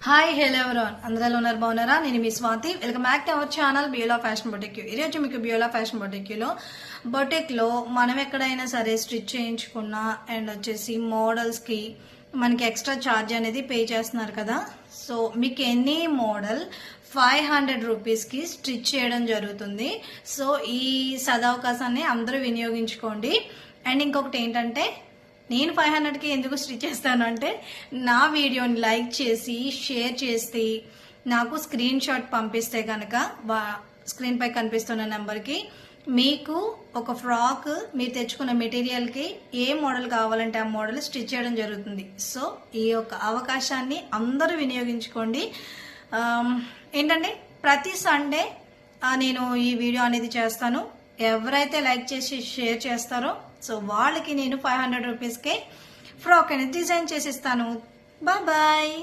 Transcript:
Hi hello everyone అందరూ ఉన్నారు బాగున్నారా? నేను మీ Swathi. Welcome back to our channel Beulah fashion boutique. ఈరోజు మీకు బ్యూలా ఫ్యాషన్ బొటిక్లో మనం ఎక్కడైనా సరే స్టిచ్ చేయించుకున్నా అండ్ వచ్చేసి మోడల్స్కి మనకి ఎక్స్ట్రా ఛార్జ్ అనేది పే చేస్తున్నారు కదా. సో మీకు ఎనీ మోడల్ 500 రూపీస్కి స్టిచ్ చేయడం జరుగుతుంది. సో ఈ సదవకాశాన్ని అందరూ వినియోగించుకోండి. అండ్ ఇంకొకటి ఏంటంటే, నేను 500కి ఎందుకు స్టిచ్ చేస్తాను అంటే, నా వీడియోని లైక్ చేసి షేర్ చేసి నాకు స్క్రీన్ షాట్ పంపిస్తే కనుక స్క్రీన్ పై కనిపిస్తున్న నెంబర్కి మీకు ఒక ఫ్రాక్ మీరు తెచ్చుకున్న మెటీరియల్కి ఏ మోడల్ కావాలంటే ఆ మోడల్ స్టిచ్ చేయడం జరుగుతుంది. సో ఈ యొక్క అవకాశాన్ని అందరూ వినియోగించుకోండి. ఏంటంటే ప్రతి సండే నేను ఈ వీడియో అనేది చేస్తాను. ఎవరైతే లైక్ చేసి షేర్ చేస్తారో సో వాళ్ళకి నేను 500 రూపీస్కే ఫ్రాక్ అనేది డిజైన్ చేసిస్తాను. బాయ్.